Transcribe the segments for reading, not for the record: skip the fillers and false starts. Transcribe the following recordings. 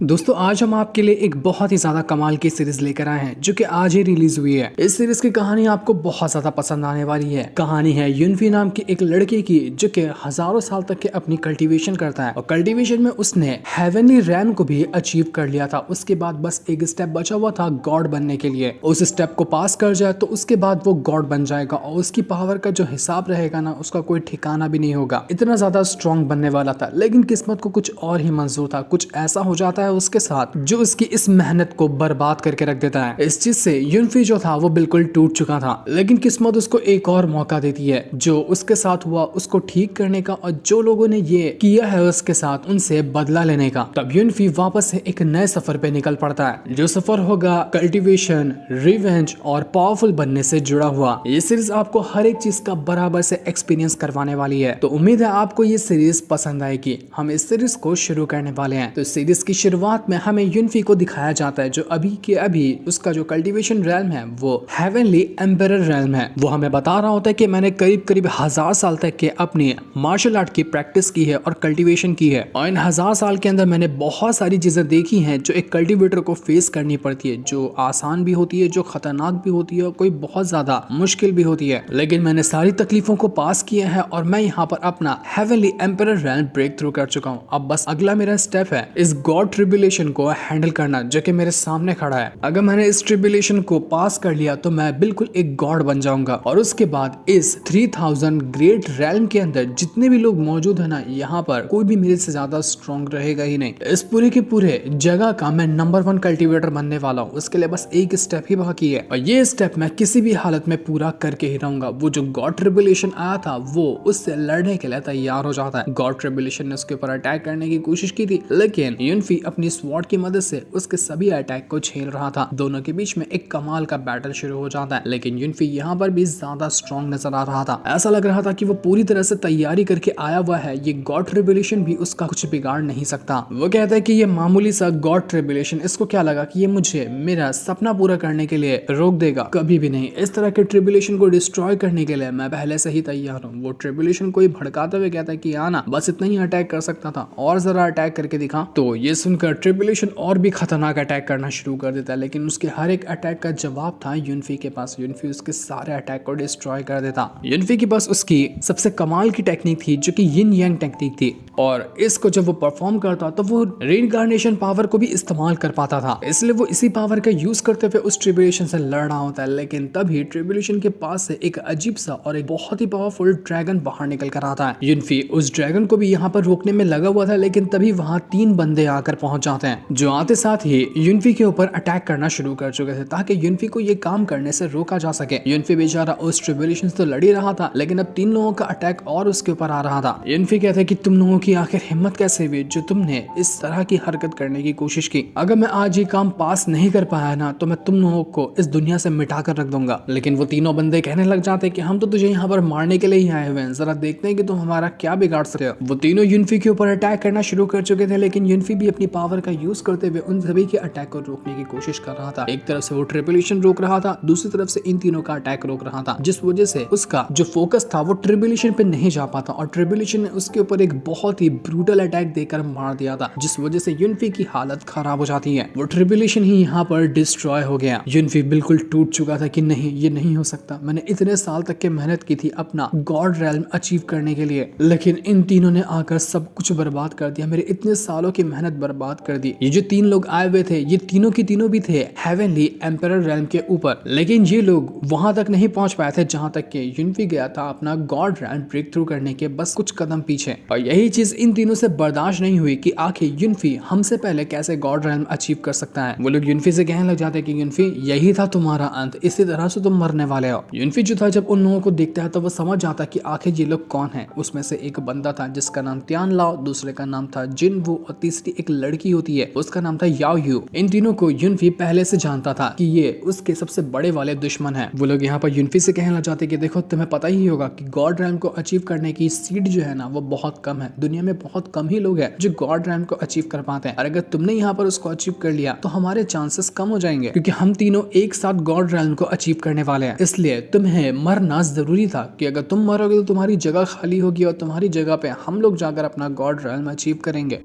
दोस्तों आज हम आपके लिए एक बहुत ही ज्यादा कमाल की सीरीज लेकर आए हैं जो कि आज ही रिलीज हुई है। इस सीरीज की कहानी आपको बहुत ज्यादा पसंद आने वाली है। कहानी है युनफी नाम की एक लड़के की जो कि हजारों साल तक के अपनी कल्टीवेशन करता है और कल्टीवेशन में उसने हेवनली रैम को भी अचीव कर लिया था। उसके बाद बस एक स्टेप बचा हुआ था गॉड बनने के लिए। उस स्टेप को पास कर जाए तो उसके बाद वो गॉड बन जाएगा और उसकी पावर का जो हिसाब रहेगा ना उसका कोई ठिकाना भी नहीं होगा। इतना ज्यादा स्ट्रॉन्ग बनने वाला था, लेकिन किस्मत को कुछ और ही मंजूर था। कुछ ऐसा हो जाता है उसके साथ जो उसकी इस मेहनत को बर्बाद करके रख देता है। इस चीज से युनफी जो था वो बिल्कुल टूट चुका था, लेकिन किस्मत उसको एक और मौका देती है। जो उसके साथ हुआ उसको ठीक करने का और जो लोगों ने ये किया है उसके साथ उनसे बदला लेने का। तब युनफी वापस से एक नए सफर पे निकल पड़ता है, जो सफर होगा कल्टीवेशन, रिवेंज और पावरफुल बनने से जुड़ा हुआ। ये सीरीज आपको हर एक चीज का बराबर से एक्सपीरियंस करवाने वाली है, तो उम्मीद है आपको ये सीरीज पसंद आएगी। हम इस सीरीज को शुरू करने वाले हैं। तो सीरीज की शुरुआत में हमें युनफी को दिखाया जाता है जो अभी के अभी उसका जो कल्टीवेशन रैल्म है वो हेवनली एम्परर रैल्म है। वो हमें बता रहा होता है कि मैंने करीब करीब 1000 साल तक के अपनी मार्शल आर्ट की प्रैक्टिस की है और कल्टीवेशन की है, और इन 1000 साल के अंदर मैंने बहुत सारी चीजें देखी हैं जो एक कल्टीवेटर को फेस करनी पड़ती है, जो आसान भी होती है, जो खतरनाक भी होती है और कोई बहुत ज्यादा मुश्किल भी होती है। लेकिन मैंने सारी तकलीफों को पास किया है और मैं यहाँ पर अपना heavenly emperor realm break through कर चुका हूँ। अब बस अगला मेरा स्टेप है इस गॉड ट्रिब्यूलेशन को हैंडल करना जो कि मेरे सामने खड़ा है। अगर मैंने इस ट्रिब्यूलेशन को पास कर लिया तो मैं बिल्कुल एक गॉड बन जाऊंगा, और उसके बाद इस 3000 ग्रेट रैल्म के अंदर जितने भी लोग मौजूद है ना, यहाँ पर कोई भी मेरे से ज्यादा स्ट्रॉन्ग रहेगा ही नहीं। इस पूरे के पूरे जगह का मैं नंबर 1 कल्टीवेटर बनने वाला हूँ। उसके लिए बस एक स्टेप ही बाकी है और ये स्टेप मैं किसी भी हालत में पूरा करके ही रहूंगा। वो जो गॉड ट्रिब्यूलेशन आया था वो उससे लड़ने के लिए तैयार हो जाता है। गॉड ट्रिब्यूलेशन ने उसके ऊपर अटैक करने की कोशिश की थी, लेकिन युनफी अपनी स्वॉर्ड की मदद से उसके सभी अटैक को झेल रहा था। दोनों के बीच में एक कमाल का बैटल शुरू हो जाता है, लेकिन युनफी यहाँ पर भी ज्यादा स्ट्रॉन्ग नजर आ रहा था। ऐसा लग रहा था कि वो पूरी तरह से तैयारी करके आया हुआ है। ये गॉड ट्रिब्यूलेशन भी उसका कुछ बिगाड़ नहीं सकता। वो कहता है कि ये मामूली सा गॉड ट्रिब्यूलेशन, इसको क्या लगा कि ये मुझे मेरा सपना पूरा करने के लिए रोक देगा? कभी भी नहीं। इस तरह के ट्रिब्यूलेशन को डिस्ट्रॉय करने के लिए मैं पहले से ही तैयार हूँ। वो ट्रिब्यूलेशन को ही भड़काते हुए कहता है कि आना, बस इतना ही अटैक कर सकता था, और जरा अटैक करके दिखा। तो ये सुनकर ट्रिब्यूलेशन और भी खतरनाक अटैक करना शुरू कर देता है, लेकिन उसके हर एक अटैक का जवाब था युनफी के पास। युनफी उसके सारे अटैक को डिस्ट्रॉय कर देता। युनफी के पास उसकी सबसे कमाल की टेक्निक थी जो कि यिन यांग टेक्निक थी, और इसको जब वो परफॉर्म करता तो वो रीइंकार्नेशन पावर को भी इस्तेमाल कर पाता था। इसलिए वो इसी पावर का यूज करते हुए उस ट्रिब्यूलेशन से लड़ रहा होता है। लेकिन तभी ट्रिब्यूलेशन के पास से एक अजीब सा और एक बहुत ही पावरफुल ड्रैगन बाहर निकल कर आता है। युनफी उस ड्रैगन को भी यहाँ पर रोकने में लगा हुआ था, लेकिन तभी वहां 3 बंदे आकर पहुंच जाते हैं जो आते साथ ही युनफी के ऊपर अटैक करना शुरू कर चुके थे ताकि युनफी को ये काम करने से रोका जा सके। युनफी बेचारा उस ट्रिब्यूलेशन से तो लड़ ही रहा था, लेकिन अब 3 लोगों का अटैक और उसके ऊपर आ रहा था। युनफी कहते हैं कि तुम लोगों की आखिर हिम्मत कैसे हुई जो तुमने इस तरह की हरकत करने की कोशिश की? अगर मैं आज ये काम पास नहीं कर पाया ना तो मैं तुम लोगों को इस दुनिया से मिटा कर रख दूंगा। लेकिन वो तीनों बंदे कहने लग जाते हैं कि हम तो तुझे यहाँ पर मारने के लिए ही आए हुए हैं, जरा देखते हैं कि तुम हमारा क्या बिगाड़ सकते हो। वो तीनों युनफी के ऊपर अटैक करना शुरू कर चुके थे, लेकिन युनफी भी अपनी पावर का यूज करते हुए उन सभी के अटैक को रोकने की कोशिश कर रहा था। एक तरफ से वो ट्रिब्यूलेशन रोक रहा था, दूसरी तरफ से इन तीनों का अटैक रोक रहा था, जिस वजह से उसका जो फोकस था वो ट्रिब्यूलेशन पे नहीं जा पाता, और ट्रिब्यूलेशन ने उसके ऊपर एक बहुत ही ब्रूटल अटैक देकर मार दिया था, जिस वजह से युनफी की हालत खराब हो जाती है। वो ट्रिब्यूलेशन ही यहाँ पर डिस्ट्रॉय हो गया। युनफी बिल्कुल टूट चुका था कि नहीं, ये नहीं हो सकता। मैंने इतने साल तक के मेहनत की थी अपना गॉड रैल्म अचीव करने के लिए, लेकिन इन तीनों ने आकर सब कुछ बर्बाद कर दिया। मेरे इतने सालों की मेहनत बर्बाद कर दी। ये जो 3 लोग आए हुए थे ये तीनों की तीनों भी थे हेवनली एम्परर रैल्म के ऊपर, लेकिन ये लोग वहां तक नहीं पहुंच पाए थे जहां तक कि युनफी गया था अपना गॉड रैल्म ब्रेक थ्रू करने के बस कुछ कदम पीछे। और यही चीज इन तीनों से बर्दाश्त नहीं हुई कि आखिर युनफी हमसे पहले कैसे गॉड रैल्म अचीव कर सकता है। वो लोग युनफी से कहने लग जाते हैं कि युनफी यही था तुम्हारा अंत, इसी तरह से तुम मरने वाले हो। युनफी जो था जब उन लोगों को देखता है तो वो समझ जाता कि आखिर ये लोग कौन है। उसमें से एक बंदा था जिसका नाम त्यान लाओ, दूसरे का नाम था जिन वू, और तीसरी एक लड़की होती है उसका नाम था याओ यू। इन तीनों को युनफी पहले से जानता था कि ये उसके सबसे बड़े वाले दुश्मन है। वो लोग यहाँ पर युनफी से कहने लग जाते कि देखो तुम्हें पता ही होगा कि गॉड रैल्म को अचीव करने की सीट जो है ना वो बहुत कम है। दुनिया में बहुत कम ही लोग हैं जो गॉड रैल्म को अचीव कर पाते हैं, और अगर तुमने यहाँ पर उसको अचीव कर लिया तो हमारे चांसेस कम हो जाएंगे, क्योंकि हम तीनों एक साथ गॉड रैल्म को अचीव करने वाले हैं। इसलिए तुम्हें मरना जरूरी था कि अगर तुम मरोगे तो तुम्हारी जगह खाली होगी और तुम्हारी जगह पे हम लोग जाकर अपना गॉड रैल्म अचीव करेंगे।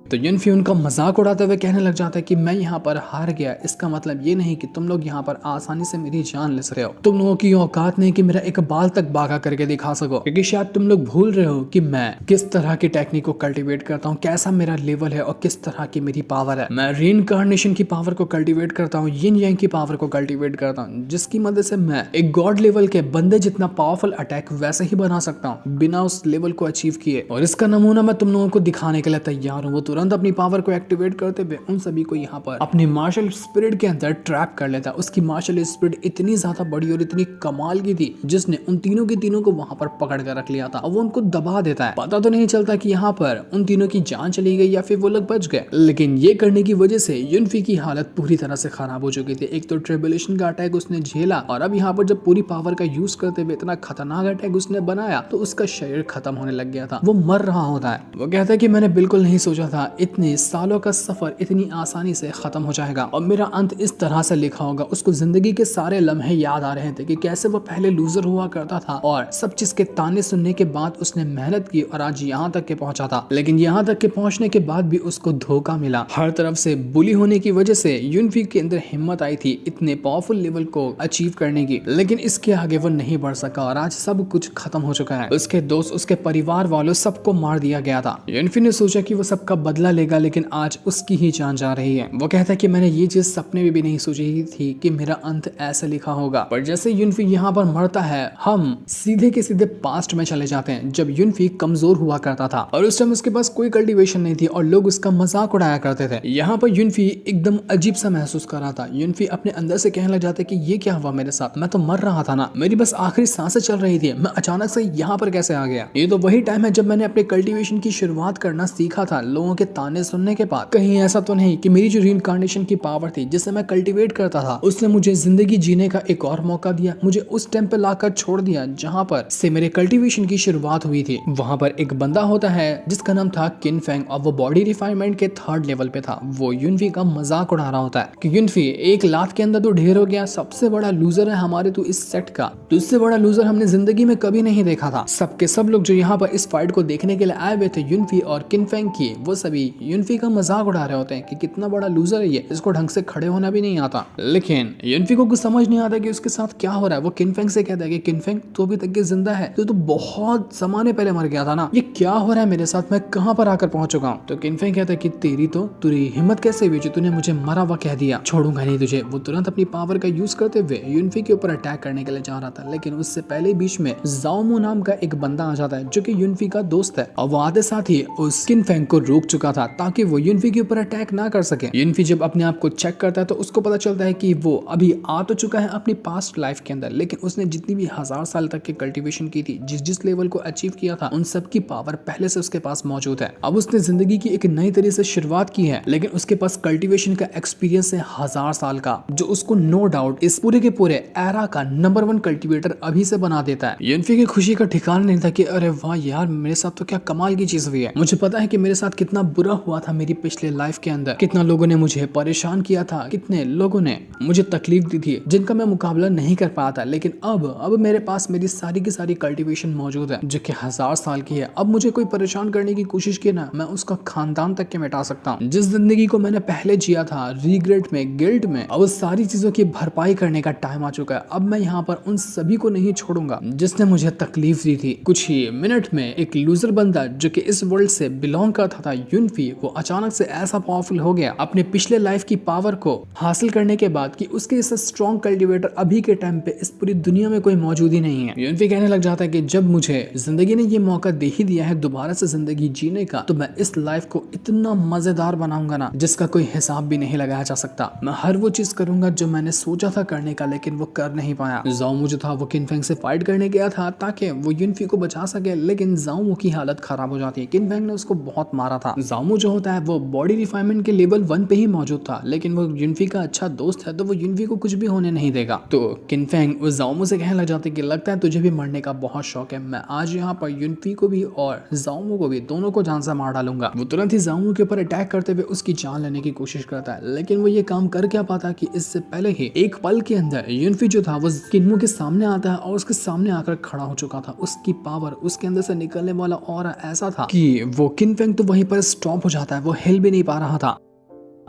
तो युनफी उनका मजाक उड़ाते हुए कहने लग जाता है कि मैं यहाँ पर हार गया, इसका मतलब ये नहीं कि तुम लोग यहाँ पर आसानी से मेरी जान ले सकते हो। तुम लोगों की औकात नहीं कि मेरा एक बाल तक बागा करके दिखा सको, क्योंकि शायद तुम लोग भूल रहे हो कि मैं किस तरह की टेक्निक को कल्टीवेट करता हूँ, कैसा मेरा लेवल है और किस तरह की मेरी पावर है। मैं रीइंकार्नेशन की पावर को कल्टीवेट करता हूँ, यिन यांग की पावर को कल्टीवेट करता हूँ, जिसकी मदद से मैं एक गॉड लेवल के बंदे जितना पावरफुल अटैक वैसे ही बना सकता हूँ बिना उस लेवल को अचीव किए। और इसका नमूना मैं तुम लोगों को दिखाने के लिए तैयार हूँ। वो तुरंत अपनी पावर को एक्टिवेट करते हुए उन सभी को यहाँ पर अपनी मार्शल स्पिरिट के अंदर ट्रैप कर लेता है। उसकी मार्शल स्पिरिट इतनी ज्यादा बड़ी और इतनी कमाल की थी जिसने उन तीनों के तीनों को वहां पर पकड़ कर रख लिया था और वो उनको दबा देता है। पता तो नहीं चलता कि यहाँ पर उन तीनों की जान चली गई या फिर वो लोग बच गए, लेकिन ये करने की वजह से युनफी की हालत पूरी तरह से खराब हो चुकी थी। एक तो ट्रिबुलेशन का अटैक उसने झेला और अब यहाँ पर जब पूरी पावर का यूज करते हुए इतना खतरनाक अटैक उसने बनाया तो उसका शरीर खत्म होने लग गया था, वो मर रहा होता है। वो कहता है कि मैंने बिल्कुल नहीं सोचा था इतने सालों का सफर इतनी आसानी से खत्म हो जाएगा और मेरा अंत इस तरह से लिखा होगा। उसको जिंदगी के सारे लम्हे याद आ रहे थे कि कैसे वो पहले लूजर हुआ करता था और सब चीज के ताने सुनने के बाद उसने मेहनत की और आज यहाँ तक के पहुंचा था। लेकिन यहाँ तक के पहुंचने के बाद भी उसको धोखा मिला। हर तरफ से बुली होने की वजह से युनफी के अंदर हिम्मत आई थी इतने पावरफुल लेवल को अचीव करने की, लेकिन इसके आगे वो नहीं बढ़ सका और आज सब कुछ खत्म हो चुका है। उसके दोस्त, उसके परिवार वालों सबको मार दिया गया था। युनफी ने सोचा कि वो सबका बदला लेगा, लेकिन आज उसकी ही जान जा रही है। वो कहता है कि मैंने ये चीज सपने में भी नहीं सोची थी कि मेरा अंत ऐसा लिखा होगा। पर जैसे युनफी यहाँ पर मरता है हम सीधे के सीधे पास्ट में चले जाते हैं जब युनफी कमजोर हुआ करता था और उस टाइम उसके पास कोई कल्टीवेशन नहीं थी और लोग उसका मजाक उड़ाया करते थे। यहाँ पर युनफी एकदम अजीब सा महसूस कर रहा था। युनफी अपने अंदर से कहने लग जाते कि ये क्या हुआ मेरे साथ, मैं तो मर रहा था ना, मेरी बस आखिरी सांसें चल रही थी, मैं अचानक से यहाँ पर कैसे आ गया। ये तो वही टाइम है जब मैंने अपने कल्टीवेशन की शुरुआत करना सीखा था लोगों के ताने सुनने के बाद। कहीं ऐसा तो नहीं कि मेरी जो रीइंकार्नेशन की पावर थी जिसे मैं कल्टीवेट करता था उसने मुझे जिंदगी जीने का एक और मौका दिया, मुझे उस टाइम पे लाकर छोड़ दिया जहां पर से मेरे कल्टीवेशन की शुरुआत हुई थी। वहां पर एक बंदा होता है जिसका नाम था किन फेंग और वो बॉडी रिफाइनमेंट के 3rd लेवल पे था। वो युनफी का मजाक उड़ा रहा होता है कि युनफी एक लात के अंदर तो ढेर हो गया, सबसे बड़ा लूजर है हमारे तो इस सेट का, तो इससे बड़ा लूजर हमने जिंदगी में कभी नहीं देखा था। सबके सब लोग जो यहाँ पर इस फाइट को देखने के लिए आए हुए थे युनफी और किन फेंग की, वो सभी युनफी का मजाक उड़ा रहे होते हैं कि कितना बड़ा लूजर है ये, इसको ढंग से खड़े होना भी नहीं आता। लेकिन युनफी को कुछ समझ नहीं आता कि उसके साथ क्या हो रहा है। वो किन फेंग से कहता है कि किन फेंग तू अभी तक जिंदा है, तो बहुत जमाने पहले मर गया था ना, ये क्या हो रहा है मेरे साथ, मैं कहां पर आकर पहुंच चुका हूं। तो किन फेंग कहता है कि तेरी हिम्मत कैसे हुई जो तूने मुझे मरा हुआ कह दिया, छोड़ूंगा नहीं तुझे। वो तुरंत अपनी पावर का यूज करते हुए युनफी के ऊपर अटैक करने के लिए जा रहा था, लेकिन उससे पहले बीच में जाओमो नाम का एक बंदा आ जाता है जो कि युनफी का दोस्त है और वो आते साथ ही उस किन फेंग को रोक चुका था ताकि वो युनफी के ऊपर अटैक ना कर सके। युनफी जब अपने आप को चेक करता है तो उसको पता चलता है कि वो अभी आ तो चुका है अपनी पास्ट लाइफ के अंदर, लेकिन उसने जितनी भी 1000 साल तक की कल्टीवेशन की थी, जिस लेवल को अचीव किया था, उन सब की पावर पहले से उसके पास मौजूद है। अब उसने जिंदगी की एक नई तरीके से शुरुआत की है, लेकिन उसके पास कल्टीवेशन का एक्सपीरियंस है 1000 साल का, जो उसको नो डाउट इस पूरे के पूरे एरा का नंबर 1 कल्टीवेटर अभी से बना देता है। युनफी की खुशी का ठिकाना नहीं था कि अरे वाह यार, मेरे साथ तो क्या कमाल की चीज हुई है। मुझे पता है कि मेरे साथ कितना बुरा हुआ था मेरी पिछले लाइफ के अंदर, कितना लोगों ने मुझे परेशान किया था, कितने लोगों ने मुझे तकलीफ दी थी जिनका मैं मुकाबला नहीं कर पाया था, लेकिन अब मेरे पास मेरी सारी की सारी कल्टीवेशन मौजूद है जो कि 1000 साल की है। अब मुझे कोई परेशान करने की कोशिश की ना, मैं उसका खानदान तक के मिटा सकता हूँ। जिस जिंदगी को मैंने पहले जिया था रिग्रेट में, गिल्ट में, अब उस सारी चीजों की भरपाई करने का टाइम आ चुका है। अब मैं यहाँ पर उन सभी को नहीं छोड़ूंगा जिसने मुझे तकलीफ दी थी। कुछ ही मिनट में एक लूजर बंदा जो कि इस वर्ल्ड से बिलोंग करता था युनफी, वो अचानक से ऐसा पावरफुल हो गया अपने पिछले लाइफ की पावर को हासिल करने के बाद कि उसके जैसा स्ट्रॉन्ग कल्टीवेटर अभी के टाइम पे इस पूरी दुनिया में कोई मौजूद ही नहीं है। युनफी कहने लग जाता है कि जब मुझे जिंदगी ने ये मौका दे ही दिया है दोबारा से जिंदगी जीने का, तो मैं इस लाइफ को इतना मजेदार बनाऊंगा ना जिसका कोई हिसाब भी नहीं लगाया जा सकता। मैं हर वो चीज करूंगा जो मैंने सोचा था करने का, लेकिन वो कर नहीं पाया। जाओमो जो था वो किन फेंग से फाइट करने गया था ताकि वो युनफी को बचा सके, लेकिन जाओमो की हालत खराब हो जाती है। किन फेंग ने उसको बहुत मारा था। जाओमो जो होता है वो बॉडी रिफाइनमेंट के लेवल 1 पे ही मौजूद था, लेकिन वो युनफी का अच्छा दोस्त है तो वो युनफी को कुछ भी होने नहीं देगा। तो किन फेंग उस जाओमो से कहने लग जाते कि लगता है तुझे भी मरने का बहुत शौक है, मैं आज यहाँ पर युनफी को भी और जाओमो को भी, दोनों को जान से मार डालूंगा। वो तुरंत ही जाओमो के ऊपर अटैक करते हुए उसकी जान लेने की कोशिश करता है, लेकिन वो ये काम कर क्या पाता कि इससे पहले ही एक पल के अंदर युनफी जो था वो किन्मो के सामने आता है और उसके सामने आकर खड़ा हो चुका था। उसकी पावर, उसके अंदर से निकलने वाला ऑरा ऐसा था कि वो किन फेंग तो वहीं पर स्टॉप हो जाता है, वो हिल भी नहीं पा रहा था।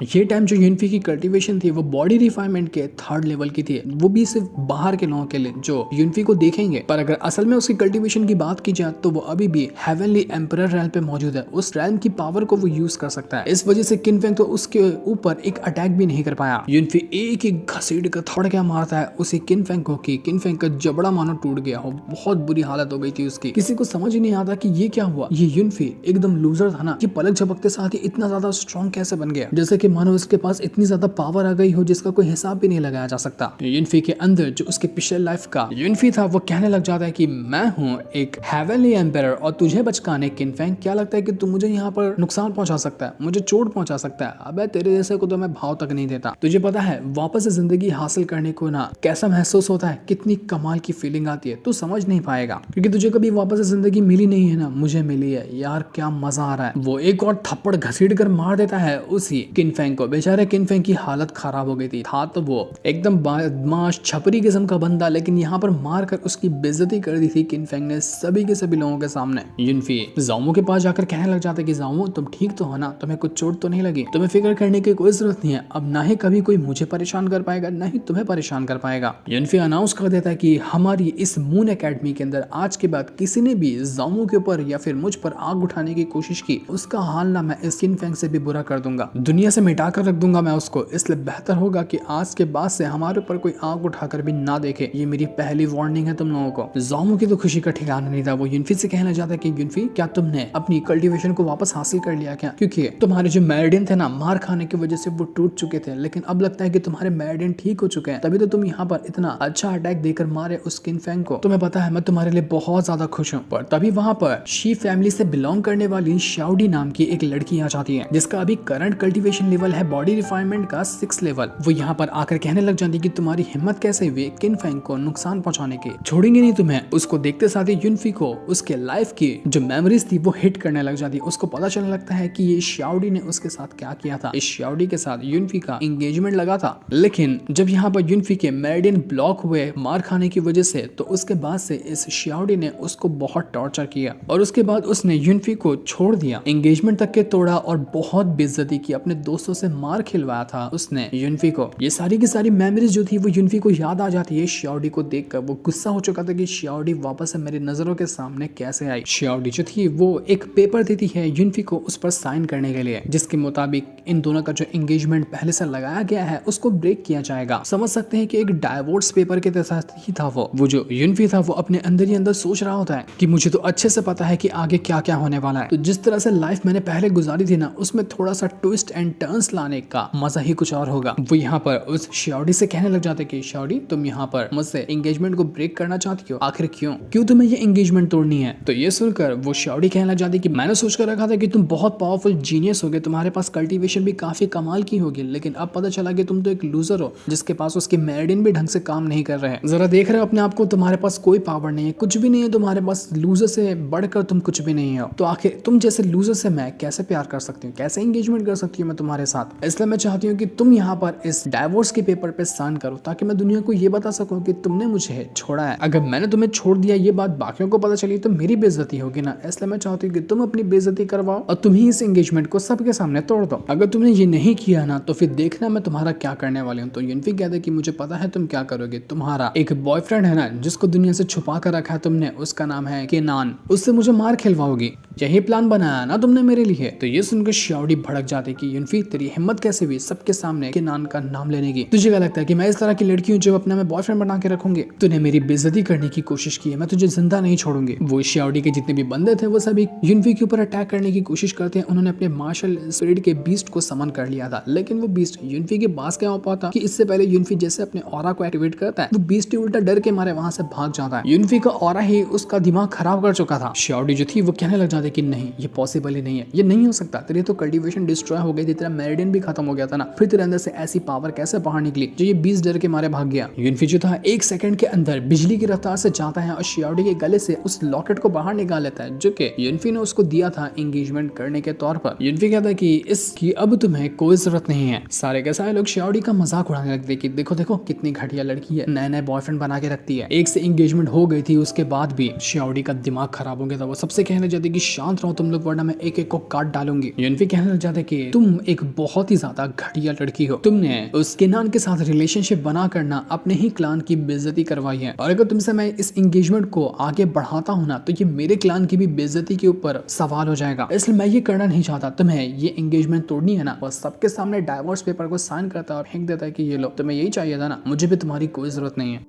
ये टाइम जो यूनफी की कल्टीवेशन थी वो बॉडी रिफाइनमेंट के 3rd लेवल की थी, वो भी सिर्फ बाहर के लोगों के लिए जो यूनफी को देखेंगे। पर अगर असल में उसकी कल्टीवेशन की बात की जाए तो वो अभी भी हेवनली एम्परर रैल पे मौजूद है, उस रैल की पावर को वो यूज कर सकता है। इस वजह से किनफेंग तो उसके ऊपर एक अटैक भी नहीं कर पाया। यूनफी एक ही घसीट कर थोड़ा क्या मारता है उसी किनफेंग को कि किनफेंग का जबड़ा मानो टूट गया हो, बहुत बुरी हालत हो गई थी उसकी। किसी को समझ ही नहीं आता कि ये क्या हुआ। ये यूनफी एकदम लूजर था ना, ये पलक झपकते साथ ही इतना ज्यादा स्ट्रॉन्ग कैसे बन गया, जैसे कि मानो उसके पास इतनी ज्यादा पावर आ गई हो जिसका कोई हिसाब भी नहीं लगाया जा सकता। यूनफी के अंदर जो उसके पिछले लाइफ का यूनफी था वो कहने लग जाता है कि मैं हूँ एक हेवनली एम्पायर और तुझे बचकाने किनफेंग क्या लगता है कि तू मुझे यहाँ पर नुकसान पहुंचा सकता है, मुझे चोट पहुंचा सकता है। अबे तेरे जैसे को तो मैं भाव तक नहीं देता। तुझे पता है वापस से जिंदगी हासिल करने को ना कैसा महसूस होता है, कितनी कमाल की फीलिंग आती है, तू समझ नहीं पाएगा क्योंकि तुझे कभी वापस से जिंदगी मिली नहीं है ना, मुझे मिली है यार, क्या मजा आ रहा है। वो एक और थप्पड़ घसीट कर मार देता है उसी किनफेंग को। बेचारे किनफेंग की हालत खराब हो गई थी। था तो वो एकदम बदमाश छपरी किस्म का बंदा, लेकिन यहाँ पर मार कर उसकी बेइज्जती कर दी थी किनफेंग ने सभी के सभी लोगों के सामने। यूनफी जाओमो के पास जाकर कहने लग जाता है कि जाओमो तुम ठीक तो हो ना, तुम्हें कुछ चोट तो नहीं लगी, तुम्हें फिक्र करने की कोई जरूरत नहीं है, अब ना ही कभी कोई मुझे परेशान कर पाएगा ना ही तुम्हें परेशान कर पाएगा। यूनफी अनाउंस कर देता है कि हमारी इस मून एकेडमी के अंदर आज के बाद किसी ने भी जाओमो के ऊपर या फिर मुझ पर आग उठाने की कोशिश की, उसका हाल ना मैं इस किनफेंग से भी बुरा कर दूंगा, दुनिया से मिटा कर रख दूंगा मैं उसको। इसलिए बेहतर होगा कि आज के बाद से हमारे ऊपर कोई आग उठाकर भी ना देखे, ये मेरी पहली वार्निंग है तुम लोगों को। जाओमो की तो खुशी का ठिकाना नहीं था। वो यूनफी से कहना चाहता है कि यूनफी क्या तुमने अपनी कल्टीवेशन को वापस हासिल कर लिया क्या, क्योंकि तुम्हारे जो मेरिडियन थे ना मार खाने की वजह से वो टूट चुके थे, लेकिन अब लगता है कि तुम्हारे मेरिडियन ठीक हो चुके हैं, तभी तो तुम यहाँ पर इतना अच्छा अटैक देकर मारे उस किनफेंग को। तुम्हें पता है मैं तुम्हारे लिए बहुत ज्यादा खुश हूँ। पर तभी वहाँ पर शी फैमिली से बिलोंग करने वाली शाओडी नाम की एक लड़की आ जाती है जिसका अभी करंट कल्टीवेशन लेवल है बॉडी रिफाइनमेंट का 6 लेवल। वो यहाँ पर आकर कहने लग जाती कि तुम्हारी हिम्मत कैसे हुई किनफेंग को नुकसान पहुंचाने की, छोड़ेंगे नहीं तुम्हें। उसको देखते साथ ही यूनफी को उसके लाइफ की जो मेमोरीज थी वो हिट करने लग जाती। उसको पता चलने लगता है कि ये शाओडी ने उसके साथ क्या किया था। इस शाओडी के साथ यूनफी का एंगेजमेंट लगा था, लेकिन जब यहाँ पर यूनफी के मेरिडियन ब्लॉक हुए मार खाने की वजह से, तो उसके बाद से इस शाओडी ने उसको बहुत टॉर्चर किया और उसके बाद उसने यूनफी को छोड़ दिया, एंगेजमेंट तक के तोड़ा और बहुत बेइज्जती की, अपने दोस्तों से मार खिलवाया था उसने यूनफी को। ये सारी की सारी मेमोरीज जो थी वो यूनफी को याद आ जाती है शाओडी को देखकर। वो गुस्सा हो चुका था कि शाओडी वापस से मेरी नजरों के सामने कैसे आई। शाओडी जो थी वो एक पेपर देती है यूनफी को उस पर साइन करने के लिए, जिसके मुताबिक इन दोनों का जो एंगेजमेंट पहले से लगाया गया है उसको ब्रेक किया जाएगा। समझ सकते हैं कि एक डाइवोर्स पेपर के तहत ही था वो जो यूनफी था वो अपने अंदर ही अंदर सोच रहा होता है कि मुझे तो अच्छे से पता है कि आगे क्या क्या होने वाला है। तो जिस तरह से लाइफ मैंने पहले गुजारी थी ना, उसमें थोड़ा सा ट्विस्ट एंड टर्न्स लाने का मजा ही कुछ और होगा। वो यहाँ पर उस शाओडी से कहने लग जाते कि शाओडी तुम यहाँ पर मुझसे एंगेजमेंट को ब्रेक करना चाहती हो, आखिर क्यों तुम्हें ये एंगेजमेंट तोड़नी है। तो ये सुनकर वो शाओडी कहने लग जाती कि मैंने सोच कर रखा था कि तुम बहुत पावरफुल जीनियस होगे, तुम्हारे पास कल्टीवेशन भी काफी कमाल की होगी, लेकिन अब पता चला कि तुम तो एक लूजर हो जिसके पास उसके मेरिडियन भी ढंग से काम नहीं कर रहे हैं। जरा देख रहे हो अपने आप को, तुम्हारे पास कोई पावर नहीं है, कुछ भी नहीं है तुम्हारे पास, लूजर से बढ़कर तुम कुछ भी नहीं हो। तो आखिर तुम जैसे लूजर से मैं कैसे प्यार कर सकती हूँ, कैसे एंगेजमेंट कर सकती हूँ मैं तुम्हारे साथ। इसलिए मैं चाहती हूँ कि तुम यहाँ पर इस डाइवोर्स के पेपर पे साइन करो ताकि मैं दुनिया को ये बता सकूं कि तुमने मुझे छोड़ा है। अगर मैंने तुम्हें छोड़ दिया ये बात बाकियों को पता चली तो मेरी बेइज्जती होगी ना, इसलिए मैं चाहती हूँ कि तुम अपनी बेइज्जती करवाओ और तुम ही इस एंगेजमेंट को सबके सामने तोड़ दो। अगर तुमने ये नहीं किया ना तो फिर देखना मैं तुम्हारा क्या करने वाली हूँ। तो यूनफी कहता है कि मुझे पता है तुम क्या करोगे, तुम्हारा एक बॉयफ्रेंड है ना जिसको दुनिया से छुपा कर रखा है तुमने, उसका नाम है केनान, उससे मुझे मार खिलवाओगी, यही प्लान बनाया ना तुमने मेरे लिए। तो ये सुनकर शाओडी भड़क जाती कि यूनफी तेरी हिम्मत कैसे हुई सबके सामने केनान का नाम लेने की, तुझे क्या लगता है कि मैं इस तरह की लड़की हूँ जो अपने में बॉयफ्रेंड बना के रखूंगी, तूने मेरी बेइज्जती करने की कोशिश की है, मैं तुझे जिंदा नहीं छोड़ूंगी। वो शाओडी के जितने भी बंदे थे वो सभी यूनफी के ऊपर अटैक करने की कोशिश करते हैं। उन्होंने अपने मार्शल स्पिरिट के बीस्ट को समन कर लिया था, लेकिन वो बीस्ट यूनफी के पास क्या हो पाता कि इससे पहले यूनफी जैसे अपने ऑरा को एक्टिवेट करता है वो बीस्ट ही उल्टा डर के मारे वहां से भाग जाता है। यूनफी का ऑरा ही उसका दिमाग खराब कर चुका था। शाओडी जो थी वो कहने लग जाती कि नहीं ये पॉसिबल ही नहीं है, ये नहीं हो सकता, तेरी तो कल्टीवेशन डिस्ट्रॉय हो गई थी, तेरा मेरिडियन भी खत्म हो गया था ना, फिर तेरे अंदर से ऐसी पावर कैसे बाहर निकली जो ये 20 डर के मारे भाग गया। युनफी जो था 1 सेकंड के अंदर बिजली की रफ्तार से जाता है और शियाओडी के गले से उस लॉकेट को बाहर निकाल लेता है जो कि युनफी ने उसको दिया था एंगेजमेंट करने के तौर पर। युनफी कहता है कि इसकी अब तुम्हें कोई जरूरत नहीं है। सारे के सारे लोग शियाओडी का मजाक उड़ाने लगते कि देखो देखो कितनी घटिया लड़की है, नए नए बॉयफ्रेंड बना के रखती है। एक से एंगेजमेंट हो गई थी, उसके बाद भी शियाओडी का दिमाग खराब हो गया था। वो सबसे कहने लग जाते कि शांत रहो तुम लोग वरना मैं एक एक को काट डालूंगी। युनफी कहने लग जाते कि तुम एक बहुत ही ज्यादा घटिया लड़की हो, तुमने उस किनान के साथ रिलेशनशिप बना करना अपने ही क्लान की बेइज्जती करवाई है, और अगर तुमसे मैं इस एंगेजमेंट को आगे बढ़ाता हूँ ना तो ये मेरे क्लान की भी बेइज्जती के ऊपर सवाल हो जाएगा, इसलिए मैं ये करना नहीं चाहता। तुम्हें ये एंगेजमेंट तोड़नी है ना, बस सबके सामने डाइवोर्स पेपर को साइन करता है और फेंक देता है कि ये लो, तुम्हें यही चाहिए था ना, मुझे भी तुम्हारी कोई जरूरत नहीं है,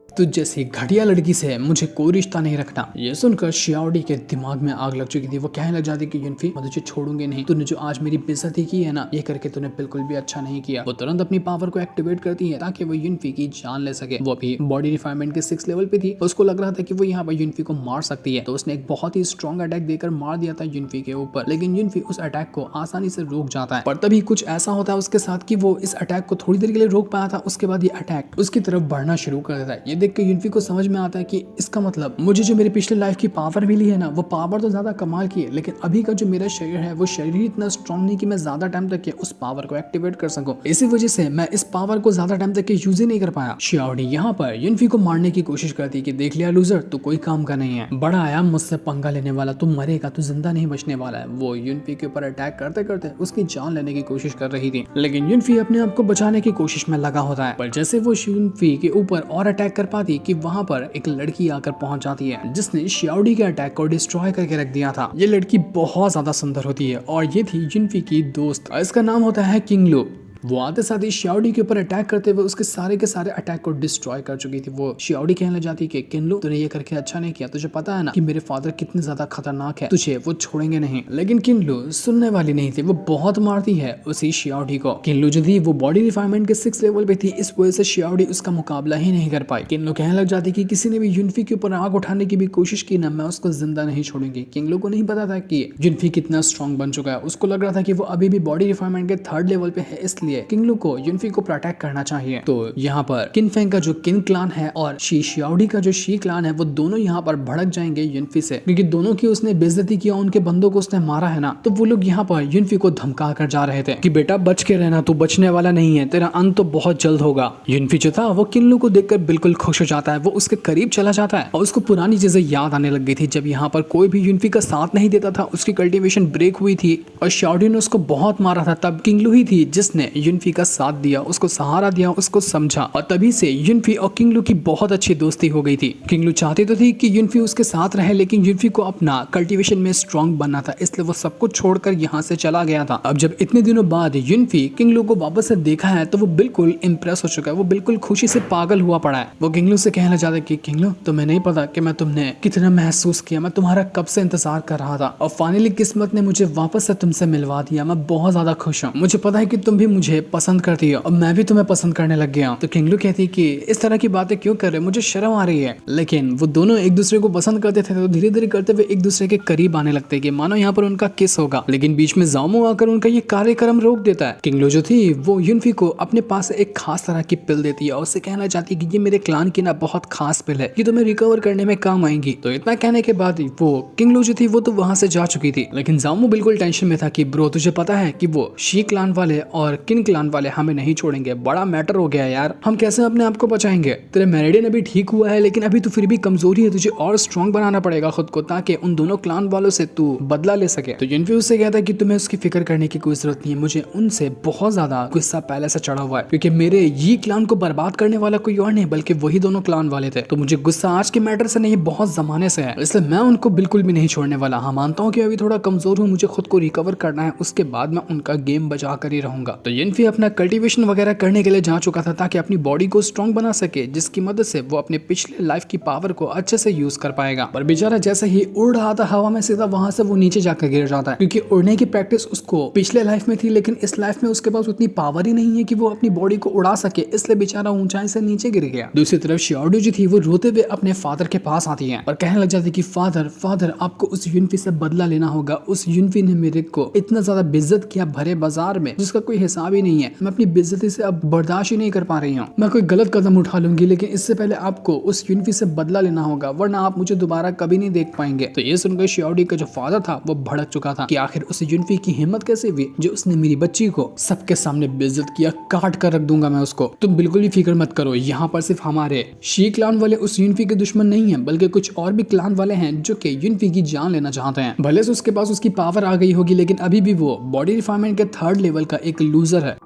तुझ जैसी घटिया लड़की से मुझे कोई रिश्ता नहीं रखना। ये सुनकर शियाओडी के दिमाग में आग लग चुकी थी। वो कहने लग जाती कि युनफी मैं तुझे छोड़ूंगी नहीं, तूने जो आज मेरी बेइज्जती की है ना, ये करके तूने बिल्कुल भी अच्छा नहीं किया। वो तुरंत अपनी पावर को एक्टिवेट करती है ताकि वो युनफी की जान ले सके। वो अभी बॉडी रिफाइनमेंट के 6 लेवल पे थी, उसको लग रहा था कि वो यहाँ पर युनफी को मार सकती है, तो उसने एक बहुत ही स्ट्रॉन्ग अटैक देकर मार दिया था युनफी के ऊपर, लेकिन युनफी उस अटैक को आसानी से रोक जाता है। पर तभी कुछ ऐसा होता है उसके साथ कि वो इस अटैक को थोड़ी देर के लिए रोक पाया था, उसके बाद ये अटैक उसकी तरफ बढ़ना शुरू कर देता है। ये देख के युनफी को समझ में आता है कि इसका मतलब मुझे जो मेरे पिछले लाइफ की पावर मिली है ना, वो पावर तो ज्यादा कमाल की है, लेकिन अभी का जो मेरा शरीर है वो शरीर ही इतना स्ट्रॉन्ग नहीं कि मैं ज्यादा टाइम तक उस पावर को एक्टिवेट कर सकूं। इसी वजह से मैं इस पावर को ज्यादा टाइम तक यूज ही नहीं कर पाया। शियाओडी यहाँ पर युनफी को मारने की कोशिश करती है कि देख लिया लूजर, तू कोई काम का नहीं है, बड़ा आया मुझसे पंगा लेने वाला, तू मरेगा, तू जिंदा नहीं बचने वाला है। वो युनफी के ऊपर अटैक करते करते उसकी जान लेने की कोशिश कर रही थी, लेकिन युनफी अपने आप को बचाने की कोशिश में लगा होता है। पर जैसे वो युनफी के ऊपर और अटैक कर पाती कि वहां पर एक लड़की आकर पहुंच जाती है जिसने शियाओडी के अटैक को डिस्ट्रॉय करके रख दिया था। ये लड़की बहुत ज्यादा सुंदर होती है और ये थी युनफी की दोस्त, इसका नाम होता है किंगलू। वो आते साथ ही शियाओडी के ऊपर अटैक करते हुए उसके सारे के सारे अटैक को डिस्ट्रॉय कर चुकी थी। वो शियाओडी कहने लग जाती कि किंगलू तूने ये करके अच्छा नहीं किया, तुझे पता है ना कि मेरे फादर कितने ज्यादा खतरनाक है, तुझे वो छोड़ेंगे नहीं। लेकिन किंगलू सुनने वाली नहीं थी, वो बहुत मारती है उसी शियाओडी को। किंगलू जो थी वो बॉडी रिफाइनमेंट के 6 लेवल पे थी, इस वजह से शियाओडी उसका मुकाबला ही नहीं कर पाई। किंगलू कहने लग जाती कि किसी ने भी युनफी के ऊपर आग उठाने की भी कोशिश की ना, मैं उसको जिंदा नहीं छोड़ूंगी। किंगलू को नहीं पता था कि युनफी कितना स्ट्रॉन्ग बन चुका है, उसको लग रहा था कि वो अभी भी बॉडी रिफाइनमेंट के 3rd लेवल पे है, इसलिए किंगलू को युनफी को प्रोटेक्ट करना चाहिए। तो यहाँ पर किनफेंग का जो किन क्लान है और शियाओडी का जो शी क्लान है, वो दोनों यहाँ पर भड़क जाएंगे युनफी से, क्योंकि दोनों की उसने बेइज्जती किया, उनके बंदों को उसने मारा है ना, तो वो लोग यहाँ पर युनफी को धमका कर जा रहे थे कि बेटा बच के रहना, तू बचने वाला नहीं है, तेरा अंत तो बहुत जल्द होगा। युनफी जो था वो किनलू को देखकर बिल्कुल खुश हो जाता है, वो उसके करीब चला जाता है और उसको पुरानी चीजें याद आने लग गई थी। जब यहाँ पर कोई भी युनफी का साथ नहीं देता था, उसकी कल्टीवेशन ब्रेक हुई थी और शियाओडी ने उसको बहुत मारा था, तब किंगलू ही थी जिसने युनफी का साथ दिया, उसको सहारा दिया, उसको समझा, और तभी से युनफी और किंगलू की बहुत अच्छी दोस्ती हो गई थी। किंगलू चाहती तो थी कि युनफी उसके साथ रहे, लेकिन युनफी को अपना कल्टीवेशन में स्ट्रॉन्ग बनना था, इसलिए वो सब कुछ छोड़कर यहाँ से चला गया था। अब जब इतने दिनों बाद युनफी किंगलू को वापस से देखा है तो वो बिल्कुल इंप्रेस हो चुका है, वो बिल्कुल खुशी से पागल हुआ पड़ा है। वो किंगलू से कहना चाहता है कि किंगलू तुम्हें नहीं पता कि मैं तुमने कितना महसूस किया, मैं तुम्हारा कब से इंतजार कर रहा था और फाइनली किस्मत ने मुझे वापस से तुमसे मिलवा दिया। मैं बहुत ज्यादा खुश हूँ, मुझे पता है कि तुम भी मुझे पसंद करती हो और मैं भी तुम्हें पसंद करने लग गया। तो किंगलू कहती कि इस तरह की बातें क्यों कर रहे, मुझे शर्म आ रही है। लेकिन वो दोनों एक दूसरे को पसंद करते थे, तो धीरे धीरे करते हुए एक दूसरे के करीब आने लगते कि मानो यहाँ पर उनका किस होगा, लेकिन बीच में जामो आकर उनका ये कार्यक्रम रोक देता है। किंगलू जो थी वो युनफी को अपने पास एक खास तरह की पिल देती है और उससे कहना चाहती है कि ये मेरे क्लान की ना बहुत खास पिल है, ये तुम्हें रिकवर करने में काम आएंगी। तो इतना कहने के बाद वो किंगलू जो थी वो तो वहां से जा चुकी थी, लेकिन जामो बिल्कुल टेंशन में था कि ब्रो तुझे पता है कि वो शी क्लान वाले और किन क्लान वाले हमें नहीं छोड़ेंगे, बड़ा मैटर हो गया यार, हम कैसे अपने आप को बचाएंगे। तेरे मेरिडियन अभी ठीक हुआ है, लेकिन अभी तो फिर भी कमजोरी है, तुझे और स्ट्रॉन्ग बनाना पड़ेगा खुद को, ताकि उन दोनों क्लान वालों से तू बदला ले सके। तो युनफी उससे कहता है कि तुम्हें उसकी फिक्र करने की कोई जरूरत नहीं है, मुझे उनसे बहुत ज्यादा गुस्सा पहले से चढ़ा हुआ है, क्योंकि मेरे ये क्लान को बर्बाद करने वाला कोई और नहीं बल्कि वही दोनों क्लान वाले थे। तो मुझे गुस्सा आज के मैटर से नहीं, बहुत जमाने से है, इसलिए मैं उनको बिल्कुल भी नहीं छोड़ने वाला। हाँ मानता हूँ कि अभी थोड़ा कमजोर हूँ, मुझे खुद को रिकवर करना है, उसके बाद मैं उनका गेम बचा कर ही रहूंगा। तो ये युनफी अपना कल्टीवेशन वगैरह करने के लिए जा चुका था ताकि अपनी बॉडी को स्ट्रॉन्ग बना सके, जिसकी मदद से वो अपने पिछले लाइफ की पावर को अच्छे से यूज कर पाएगा। पर बेचारा जैसे ही उड़ रहा था हवा में, सीधा वहां से वो नीचे जाकर गिर जाता है, क्योंकि उड़ने की प्रैक्टिस उसको पिछले लाइफ में थी, लेकिन इस लाइफ में उसके पास उतनी पावर ही नहीं है कि वो अपनी बॉडी को उड़ा सके, इसलिए बेचारा ऊंचाई से नीचे गिर गया। दूसरी तरफ शियाओडू जी थी, वो रोते हुए अपने फादर के पास आती है और कहने लग जाती कि फादर फादर आपको उस युनफी से बदला लेना होगा। उस युनफी ने मेरे को इतना ज्यादा बेइज्जत किया भरे बाजार में, जिसका कोई हिसाब ही नहीं है। मैं अपनी बेइज्जती से अब बर्दाश्त ही नहीं कर पा रही हूँ। मैं कोई गलत कदम उठा लूंगी, लेकिन इससे पहले आपको उस युनफी से बदला लेना होगा, वरना आप मुझे दोबारा कभी नहीं देख पाएंगे। तो ये सुनकर शियाओडी का जो फादर था वो भड़क चुका था कि आखिर उस युनफी की हिम्मत कैसे हुई जो उसने मेरी बच्ची को सबके सामने बेइज्जत किया, काट कर रख दूंगा मैं उसको। तुम बिल्कुल भी फिक्र मत करो, यहाँ पर सिर्फ हमारे शी क्लान वाले उस युनफी के दुश्मन नहीं है, बल्कि कुछ और भी क्लान वाले हैं जो कि युनफी की जान लेना चाहते हैं। भले से उसके पास उसकी पावर आ गई होगी, लेकिन अभी भी वो बॉडी रिफाइनमेंट के 3rd लेवल का एक लूजर है।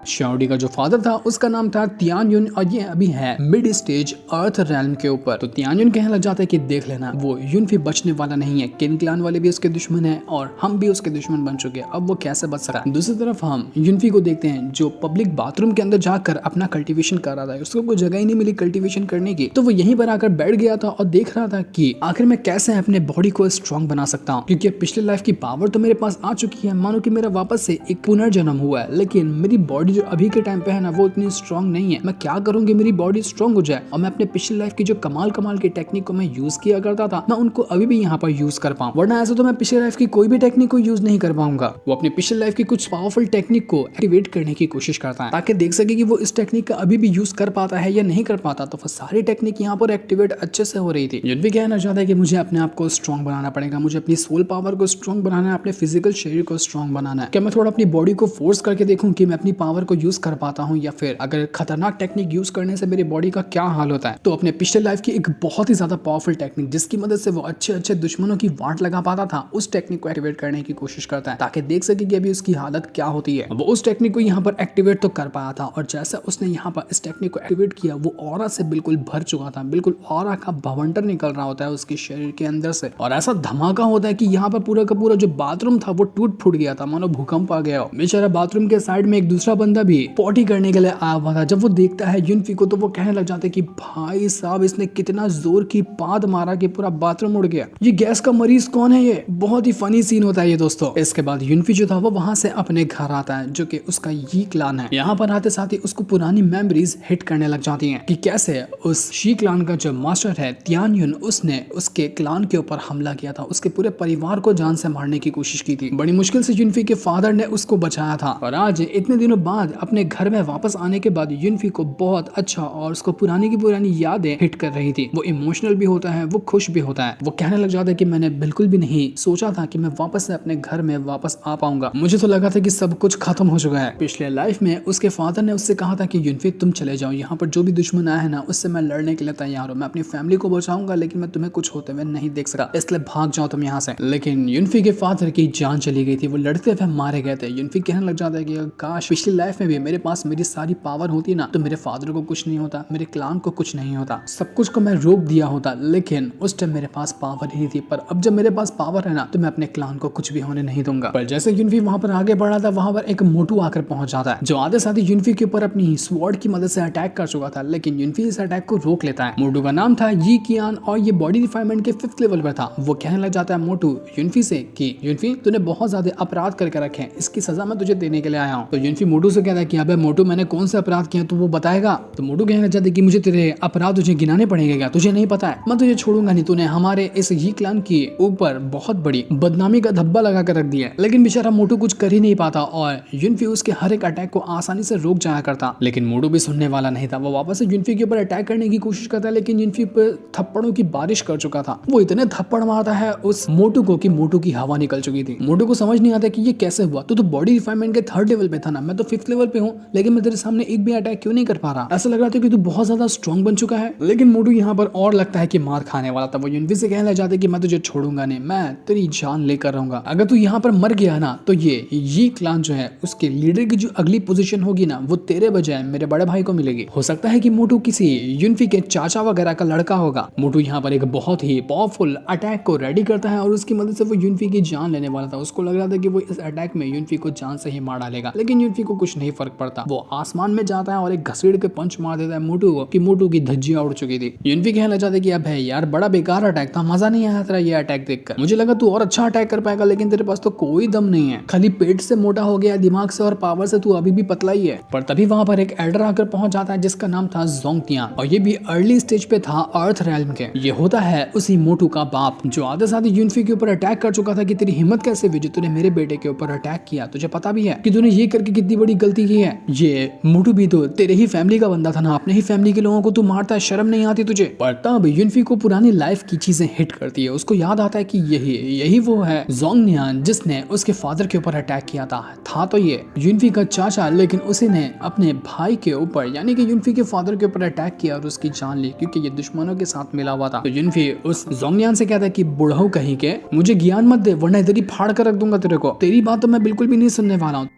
शियाओडी का जो फादर था उसका नाम था तियानयुन और ये अभी है मिड स्टेज अर्थ रैल्म के ऊपर। तो तियानयुन कहने लग जाता है कि देख लेना, वो युनफी बचने वाला नहीं है, किन क्लान वाले भी उसके दुश्मन हैं और हम भी उसके दुश्मन बन चुके हैं, अब वो कैसे बच सकता है। दूसरी तरफ हम युनफी को देखते हैं जो पब्लिक बाथरूम के अंदर जाकर अपना कल्टीवेशन कर रहा था, उसको कोई जगह ही नहीं मिली कल्टीवेशन करने की, तो वो यहीं पर आकर बैठ गया था और देख रहा था कि आखिर मैं कैसे अपने बॉडी को स्ट्रॉन्ग बना सकता हूँ, क्योंकि पिछले लाइफ की पावर तो मेरे पास आ चुकी है, मानो कि मेरा वापस से एक पुनर्जन्म हुआ है, लेकिन मेरी बॉडी जो अभी के टाइम पे है ना वो इतनी स्ट्रॉन्ग नहीं है। मैं क्या करूंगी मेरी बॉडी स्ट्रॉन्ग हो जाए और मैं अपने पिछले लाइफ की जो कमाल कमाल की टेक्निक को मैं यूज किया करता था, मैं उनको अभी भी यहाँ पर यूज कर पाऊँ, वरना ऐसा तो मैं पिछले लाइफ की कोई भी टेक्निक को यूज नहीं कर पाऊंगा। वो अपनी पिछले लाइफ की कुछ पावरफुल टेक्निक को एक्टिवेट करने की कोशिश करता है ताकि देख सके कि वो इस टेक्निक का अभी भी यूज कर पाता है या नहीं कर पाता। तो वो सारी टेक्निक यहाँ पर एक्टिवेट अच्छे से हो रही थी। युनफी कहना चाहता है कि मुझे अपने आप को स्ट्रॉन्ग बनाना पड़ेगा, मुझे अपनी सोल पावर को स्ट्रॉन्ग बनाना है, अपने फिजिकल शरीर को स्ट्रॉन्ग बनाना है। क्या मैं थोड़ा अपनी बॉडी को फोर्स करके देखूं कि मैं अपनी पावर को यूज कर पाता हूं, या फिर अगर खतरनाक टेक्निक यूज करने से मेरी बॉडी का क्या हाल होता है। तो अपने पिछले लाइफ की एक बहुत ही ज्यादा पावरफुल टेक्निक जिसकी मदद से वो अच्छे अच्छे दुश्मनों की वाट लगा पाता था, उस टेक्निक को एक्टिवेट करने की कोशिश करता है ताकि देख सके कि अभी उसकी हालत क्या होती है। वो उस टेक्निक को यहाँ पर एक्टिवेट तो कर पाया था, और जैसा उसने यहाँ पर इस टेक्निक को एक्टिवेट किया वो ऑरा से बिल्कुल भर चुका था, बिल्कुल ऑरा का भवंडर निकल रहा होता है उसके शरीर के अंदर से, और ऐसा धमाका होता है कि यहाँ पर पूरा का पूरा जो बाथरूम था वो टूट फूट गया था, मानो भूकंप आ गया हो। बेचारा बाथरूम के साइड में एक दूसरा बंदा भी पॉटी करने के लिए आया हुआ था। जब वो देखता है युनफी को तो वो कहने लग जाता है कि भाई साहब इसने कितना जोर की पाद मारा कि पूरा बाथरूम उड़ गया, ये गैस का मरीज कौन है। ये बहुत ही फनी सीन होता है ये दोस्तों। इसके बाद युनफी जो था वो वहां से अपने घर आता है जो कि उसका यी क्लान है। यहाँ पर आते साथ ही उसको पुरानी मेमोरीज हिट करने लग जाती हैं कि कैसे उस शी क्लान का जो मास्टर है तियानयुन, उसने उसके क्लान के ऊपर हमला किया था, उसके पूरे परिवार को जान से मारने की कोशिश की थी। बड़ी मुश्किल से युनफी के फादर ने उसको बचाया था, और आज इतने दिनों बाद अपने घर में वापस आने के बाद युनफी को बहुत अच्छा और उसको पुरानी की पुरानी यादें हिट कर रही थी। वो इमोशनल भी होता है, वो खुश भी होता है। वो कहने लग जाता है कि मैंने बिल्कुल भी नहीं सोचा था कि मैं वापस से अपने घर में वापस आ पाऊंगा, मुझे तो लगा था कि सब कुछ खत्म हो चुका है। पिछले लाइफ में उसके फादर ने उससे कहा था कि युनफी तुम चले जाओ, यहाँ पर जो भी दुश्मन आया है ना उससे मैं लड़ने के लिए तैयार हूँ, मैं अपनी फैमिली को बचाऊंगा, लेकिन मैं तुम्हें कुछ होते हुए नहीं देख सकता, इसलिए भाग जाओ तुम यहाँ से। लेकिन युनफी के फादर की जान चली गई थी, वो लड़ते हुए मारे गए थे। युनफी कहने लग जाता है कि काश पिछली लाइफ में भी मेरे पास मेरी सारी पावर होती ना तो मेरे फादर को कुछ नहीं होता, मेरे क्लान को कुछ नहीं होता, सब कुछ को मैं रोक दिया होता, लेकिन उस टाइम मेरे पास पावर ही नहीं थी। पर अब जब मेरे पास पावर है ना तो मैं अपने क्लान को कुछ भी होने नहीं दूंगा। पर जैसे युनफी वहां पर आगे बढ़ा था, वहां पर एक मोटू आकर पहुंच जाता है जो आधे साथ ही युनफी के ऊपर अपनी स्वॉर्ड की मदद से अटैक कर चुका था, लेकिन युनफी इस अटैक को रोक लेता है। मोटू का नाम था यी कियान और ये बॉडी रिफाइनमेंट के 5th लेवल पर था। वो कहने लग जाता है मोटू युनफी से कि युनफी तूने बहुत ज्यादा अपराध करके रखे हैं, इसकी सजा मैं तुझे देने के लिए आया हूँ। तो युनफी मोटू से कहता है कि अबे मोटू मैंने कौन सा अपराध किया तो वो बताएगा। तो मोटू कहना चाहते कि मुझे तेरे अपराध तुझे गिनाने पड़ेंगे क्या, तुझे नहीं पता है, मैं तुझे छोड़ूंगा नहीं, तूने हमारे इस यी क्लान के ऊपर बहुत बड़ी बदनामी का धब्बा लगा कर रख दिया। लेकिन बेचारा मोटू कुछ कर ही नहीं पाता और युनफी उसके हर एक अटैक को आसानी से रोक जाया करता। लेकिन मोटू भी सुनने वाला नहीं था, वो वापस से युनफी के ऊपर अटैक करने की कोशिश करता है, लेकिन युनफी पर थप्पड़ों की बारिश कर चुका था। वो इतने थप्पड़ मारता है उस मोटू को कि मोटू की हवा निकल चुकी थी। मोटू को समझ नहीं आता कि ये कैसे हुआ, तो बॉडी रिफाइनमेंट के 3rd लेवल पे था ना, मैं तो 5th लेवल पे हूँ, लेकिन मैं तेरे सामने एक भी अटैक क्यों नहीं कर पा रहा। ऐसा लग रहा था कि तू बहुत ज्यादा स्ट्रॉन्ग बन चुका है। लेकिन मोटू यहाँ पर और लगता है कि मार खाने वाला था। वो युनफी से कहने लग जाता है कि मैं तुझे छोड़ूंगा नहीं, मैं तेरी जान लेकर रहूंगा, अगर तू यहाँ पर मर गया ना तो ये क्लान जो है उसके लीडर की जो अगली पोजीशन होगी ना वो तेरे बजाय मेरे बड़े भाई को मिलेगी। हो सकता है कि मोटू किसी युनफी के चाचा वगैरह का लड़का होगा। मोटू यहाँ पर एक बहुत ही पावरफुल अटैक को रेडी करता है और उसकी मदद से वो युनफी की जान लेने वाला था। उसको लग रहा था कि वो इस अटैक में युनफी को जान से ही मार डालेगा, लेकिन युनफी को कुछ नहीं फर्क पड़ता। वो आसमान में जाता है और एक घसीड़ के पंच मार देता है मोटू को कि मोटू की धज्जियां उड़ चुकी थी। युनफी कहना चाहते कि अब है यार बड़ा बेकार अटैक था, मजा नहीं आया तेरा ये अटैक देखकर। मुझे लगा तू और अच्छा अटैक कर पाएगा लेकिन तेरे पास तो कोई दम नहीं है, खाली पेट से मोटा हो गया, दिमाग से और पावर से तू अभी भी पतला ही है। पर तभी वहां पर एक एल्डर आकर पहुंच जाता है जिसका नाम था जोंग तियान और ये भी अर्ली स्टेज पे था अर्थ रेल्म के। ये होता है उसी मोटू का बाप जो आधे साधे युनफी के ऊपर अटैक कर चुका था कि तेरी हिम्मत कैसे हुई जो तूने मेरे बेटे के ऊपर अटैक किया, तुझे पता भी है कि तूने ये करके कितनी बड़ी गलती की है। ये मोटू भी तो तेरे ही फैमिली का बंदा था ना, अपने ही फैमिली के लोगों को तू मारता है, शर्म नहीं आती तुझे। पर तब युनफी को पुरानी लाइफ की चीजें हिट करती है, उसको याद आता है कि यही वो है जोंग नियान जिसने उसके फादर के ऊपर अटैक किया था तो ये युनफी का चाचा, लेकिन उसी ने अपने भाई के ऊपर यानी कि युनफी के फादर के ऊपर अटैक किया और उसकी जान ली क्योंकि ये दुश्मनों के साथ मिला हुआ था। तो युनफी उस जोंग नियान से कहता है कि बुढ़ऊ कहीं के मुझे ज्ञान मत दे वरना इधर ही फाड़ कर रख दूंगा तेरे को, तेरी बात तो मैं बिल्कुल भी नहीं सुनने वाला हूँ।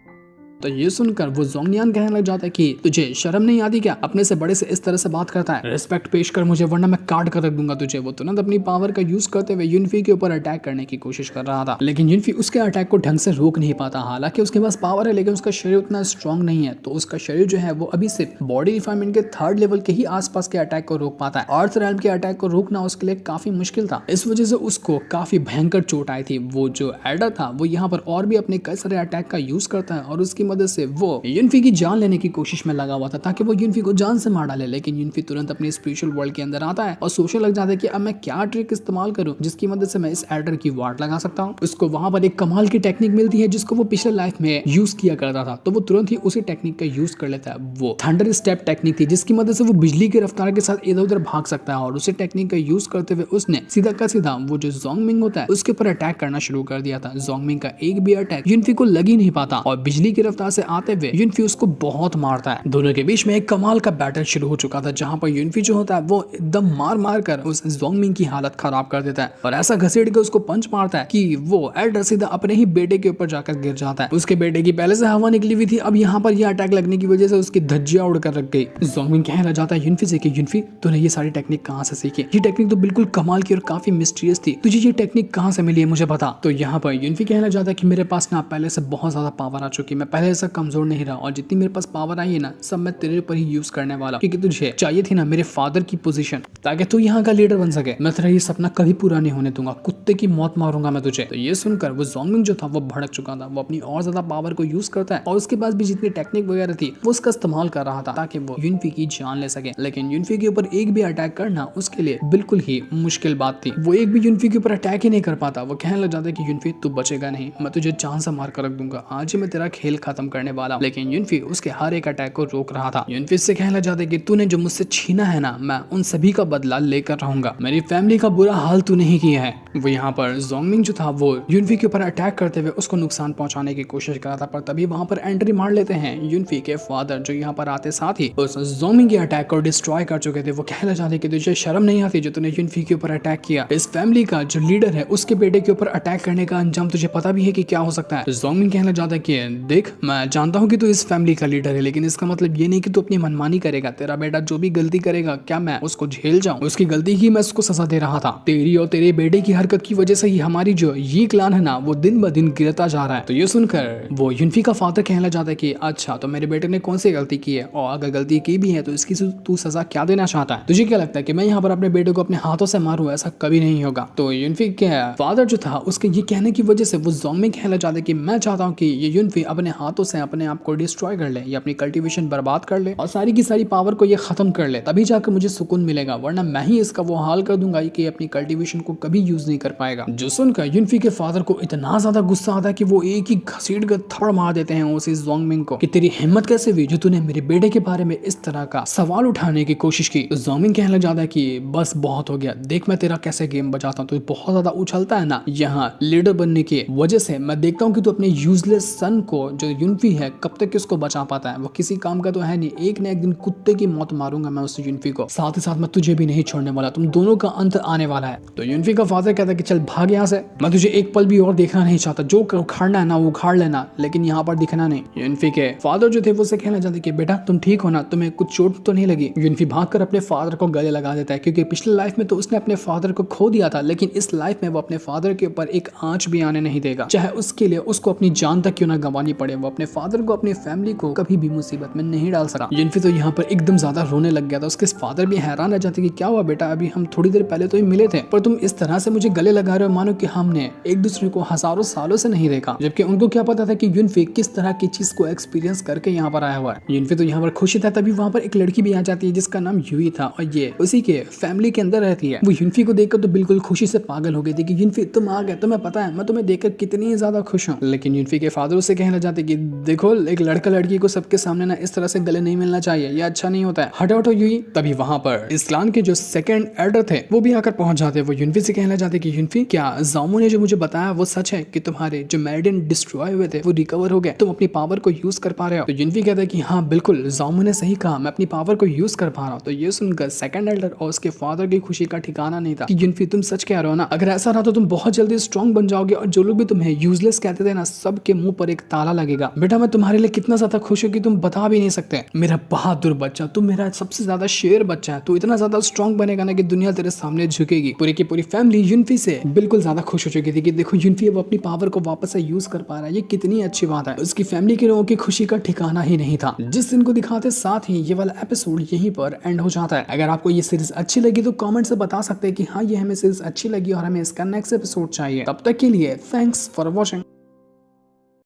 तो ये सुनकर वो जोंग नियान कहने लग जाता है कि तुझे शर्म नहीं आती क्या, अपने से बड़े से इस तरह से बात करता है, रिस्पेक्ट पेश कर मुझे वरना मैं काट कर रख दूंगा तुझे। वो तुरंत अपनी पावर का यूज करते हुए युनफी के ऊपर अटैक करने की कोशिश कर रहा था लेकिन युनफी उसके अटैक को ढंग से रोक नहीं पाता। हालांकि उसके पास पावर है लेकिन उसका शरीर उतना स्ट्रॉन्ग नहीं है, तो उसका शरीर जो है वो अभी सिर्फ बॉडी रिफाइनमेंट के 3rd लेवल के ही आसपास के अटैक को रोक पाता है। अर्थ रेल्म के अटैक को रोकना उसके लिए काफी मुश्किल था, इस वजह से उसको काफी भयंकर चोट आई थी। वो जो एल्डर था वो यहाँ पर और भी अपने कई सारे अटैक का यूज करता है और उसकी मदद से वो युनफी की जान लेने की कोशिश में लगा हुआ था ताकि वो युनफी को जान से मार डाले। लेकिन युनफी तुरंत अपनी स्पिरिचुअल वर्ल्ड के अंदर आता है और सोचने लग जाता है कि अब मैं क्या ट्रिक इस्तेमाल करूं जिसकी मदद से मैं इस एल्डर की वार्ड लगा सकता हूं। उसको वहां पर एक कमाल की टेक्निक मिलती है जिसको वो पिछले लाइफ में यूज किया करता था, तो वो तुरंत ही उसी टेक्निक का यूज कर लेता है। वो थंडर स्टेप टेक्निक थी जिसकी मदद से वो बिजली की रफ्तार के साथ इधर उधर भाग सकता है और उसी टेक्निक का यूज करते हुए उसने सीधा का सीधा वो जो जोंग मिंग होता है उसके ऊपर अटैक करना शुरू कर दिया था। जोंग मिंग का एक भी अटैक युनफी को लग ही नहीं पाता और बिजली की रफ्तार से आते हुए युनफी उसको बहुत मारता है। दोनों के बीच में एक कमाल का बैटल शुरू हो चुका था जहां पर युनफी जो होता है वो एकदम मार मार कर उस जोंग मिंग की हालत खराब कर देता है और ऐसा घसीट के उसको पंच मारता है कि वो एल्डर सीधा अपने ही बेटे के ऊपर जाकर गिर जाता है। उसके बेटे की पहले से हवा निकली हुई थी, अब यहाँ पर यह अटैक लगने की वजह से उसकी धज्जियां उड़कर रख गई। जोंग मिंग कहने लग जाता है युनफी से कि युनफी तूने ये सारी टेक्निक कहाँ से सीखी, ये टेक्निक तो बिल्कुल कमाल की और काफी मिस्टीरियस थी, तुझे ये टेक्निक कहाँ से मिली है मुझे बता। तो यहाँ पर युनफी कहना चाहता है कि मेरे पास ना पहले से बहुत ज्यादा पावर आ चुकी, मैं पहले से कमजोर नहीं रहा और जितनी मेरे पास पावर आई है ना सब मैं तेरे ऊपर ही यूज करने वाला, क्योंकि तुझे चाहिए थी ना मेरे फादर की पोजीशन ताकि तू यहाँ का लीडर बन सके। मैं तेरा ये सपना कभी पूरा नहीं होने दूंगा, कुत्ते की मौत मारूंगा मैं तुझे। तो ये सुनकर वो जोंग मिंग जो था वो भड़क चुका था, वो अपनी और ज्यादा पावर को यूज करता है और उसके पास भी जितनी टेक्निक वगैरह थी वो उसका इस्तेमाल कर रहा था ताकि वो युनफी की जान ले सके। लेकिन युनफी के ऊपर एक भी अटैक करना उसके लिए बिल्कुल ही मुश्किल बात थी, वो एक भी युनफी के ऊपर अटैक ही नहीं कर पाता। वो कहने लग जाता है कि युनफी तू बचेगा नहीं, मैं तुझे जान से मार कर रख दूंगा, आज ही मैं तेरा खेल खत्म करने वाला। लेकिन युनफी उसके हर एक अटैक को रोक रहा था। युनफी से कहने लग जाता है कि तूने जो मुझसे छीना है ना मैं उन सभी का बदला लेकर रहूंगा, मेरी फैमिली का बुरा हाल तू नहीं किया है। वो यहाँ पर जोंग मिंग जो था वो युनफी के ऊपर अटैक करते हुए उसको नुकसान पहुंचाने की कोशिश कर रहा था, पर तभी वहां पर एंट्री मार लेते हैं युनफी के फादर जो यहाँ पर आते साथ ही उस जोंग मिंग के अटैक को डिस्ट्रॉय कर चुके थे। वो कहना चाहते कि तुझे शर्म नहीं आती जो तूने युनफी के ऊपर अटैक किया, इस फैमिली का जो लीडर है उसके बेटे के ऊपर अटैक करने का अंजाम तुझे पता भी है कि क्या हो सकता है। जोंग मिंग कहना चाहता है कि देख मैं जानता हूँ कि तू इस फैमिली का लीडर है लेकिन इसका मतलब ये नहीं कि तू अपनी मनमानी करेगा, तेरा बेटा जो भी गलती करेगा क्या मैं उसको झेल जाऊं, उसकी गलती की मैं उसको सजा दे रहा था। तेरी और तेरे बेटे की हरकत की वजह से ही हमारी जो ये क्लान है ना वो दिन ब दिन गिरता जा रहा है। तो ये सुनकर वो युनफी का फादर कहना चाहता है कि अच्छा तो मेरे बेटे ने कौन सी गलती की है और अगर गलती की भी है तो इसकी तू सजा क्या देना चाहता है, तुझे क्या लगता है कि मैं यहाँ पर अपने बेटे को अपने हाथों से मारूं, ऐसा कभी नहीं होगा। तो युनफी के फादर जो था उसके ये कहने की वजह से वो जोंग मिंग कहना चाहता है कि मैं चाहता हूँ कि ये युनफी अपने हाथों से अपने आप को डिस्ट्रॉय कर ले, ये अपनी कल्टीवेशन बर्बाद कर ले और सारी की सारी पावर को ये खत्म कर ले, तभी जाकर मुझे सुकून मिलेगा, वरना मैं ही इसका वो हाल कर दूंगा कि अपनी कल्टीवेशन को कभी यूज नहीं कर पाएगा। जो सुनकर युनफी के फादर को इतना ज्यादा गुस्सा आता है कि वो एक ही घसीट कर थप्पड़ मार देते हैं उस जोंग मिंग को कि तेरी हिम्मत कैसे हुई जो तूने मेरे बेटे के बारे में इस तरह का सवाल उठाने की कोशिश की। तो जोंग मिंग कहने लग जाता है कि बस बहुत हो गया, देख मैं तेरा कैसे गेम बजाता हूँ, तू बहुत ज्यादा उछलता है ना, यहाँ लीडर बनने की वजह से मैं देखता हूँ कि तू अपने यूजलेस सन को जो युनफी है कब तक उसको बचा पाता है, वो किसी काम का तो है नहीं, एक न एक दिन कुत्ते की मौत मारूंगा मैं उस युनफी को, साथ ही साथ मैं तुझे भी नहीं छोड़ने वाला, तुम दोनों का अंत आने वाला है। तो युनफी का फादर कहता है कि चल भाग यहाँ से, मैं तुझे एक पल भी और देखना नहीं चाहता, जो उखाड़ना है ना वो उखाड़ लेना लेकिन यहाँ पर दिखना नहीं। युनफी के फादर जो थे वो से कहना चाहते कि बेटा तुम ठीक हो ना, तुम्हें कुछ चोट तो नहीं लगी। युनफी भागकर अपने फादर को गले लगा देता है क्योंकि पिछले लाइफ में तो उसने अपने फादर को खो दिया था लेकिन इस लाइफ में वो अपने फादर के ऊपर एक आंच भी आने नहीं देगा, चाहे उसके लिए उसको अपनी जान तक क्यों ना गंवानी पड़े, वो अपने फादर को, अपनी फैमिली को कभी भी मुसीबत में नहीं डाल सका। युनफी तो यहाँ पर एकदम ज्यादा रोने लग गया था। उसके फादर भी हैरान रह जाते कि क्या हुआ बेटा, अभी हम थोड़ी देर पहले तो ही मिले थे, पर तुम इस तरह से मुझे गले लगा रहे हो मानो कि हमने एक दूसरे को हजारों सालों से नहीं देखा। जबकि उनको क्या पता था कि युनफी किस तरह की चीज को एक्सपीरियंस करके यहाँ पर आया हुआ है। युनफी तो यहाँ पर खुशी था। तभी वहाँ पर एक लड़की भी आ जाती है जिसका नाम यूई था और ये उसी के फैमिली के अंदर रहती है। वो युनफी को देखकर तो बिल्कुल खुशी से पागल हो गई थी कि युनफी तुम आ गए, तुम्हें पता है मैं तुम्हें देखकर कितनी ज्यादा खुश हूँ। लेकिन युनफी के फादर उसे कहना चाहते कि देखो एक लड़का लड़की को सबके सामने ना इस तरह से गले नहीं मिलना चाहिए, ये अच्छा नहीं होता है, हटो हटो यूई। तभी वहां पर इस क्लान के जो सेकंड एल्डर थे वो भी आकर पहुंच जाते। वो युनफी से कहना चाहते कि युनफी क्या जामो ने जो मुझे बताया वो सच है कि तुम्हारे जो मेरिडियन डिस्ट्रॉय हुए थे वो रिकवर हो गए, तुम अपनी पावर को यूज कर पा रहे हो। तो युनफी कहता है कि हाँ बिल्कुल जामो ने सही कहा, मैं अपनी पावर को यूज कर पा रहा हूँ। तो ये सुनकर सेकंड एल्डर और उसके फादर की खुशी का ठिकाना नहीं था कि युनफी तुम सच कह रहे हो ना, अगर ऐसा रहा तो तुम बहुत जल्दी स्ट्रॉन्ग बन जाओगे और जो लोग भी तुम्हें यूजलेस कहते थे ना सबके मुंह पर एक ताला लगेगा। बेटा मैं तुम्हारे लिए कितना ज्यादा खुश हूँ कि तुम बता भी नहीं सकते। मेरा बहादुर बच्चा, तुम मेरा सबसे ज्यादा शेर बच्चा है, तू इतना ज्यादा स्ट्रॉन्ग बनेगा ना कि दुनिया तेरे सामने झुकेगी। पूरी की पूरी फैमिली युनफी से बिल्कुल ज्यादा खुश हो चुकी थी कि देखो युनफी अब अपनी पावर को वापस से यूज कर पा रहा है, ये कितनी अच्छी बात है। उसकी फैमिली के लोगों की खुशी का ठिकाना ही नहीं था। जिस दिन को दिखाते साथ ही ये वाला एपिसोड यहीं पर एंड हो जाता है। अगर आपको ये सीरीज अच्छी लगी तो कमेंट से बता सकते हैं कि हाँ ये हमें सीरीज अच्छी लगी और हमें इसका नेक्स्ट एपिसोड चाहिए। तब तक के लिए थैंक्स फॉर वॉचिंग।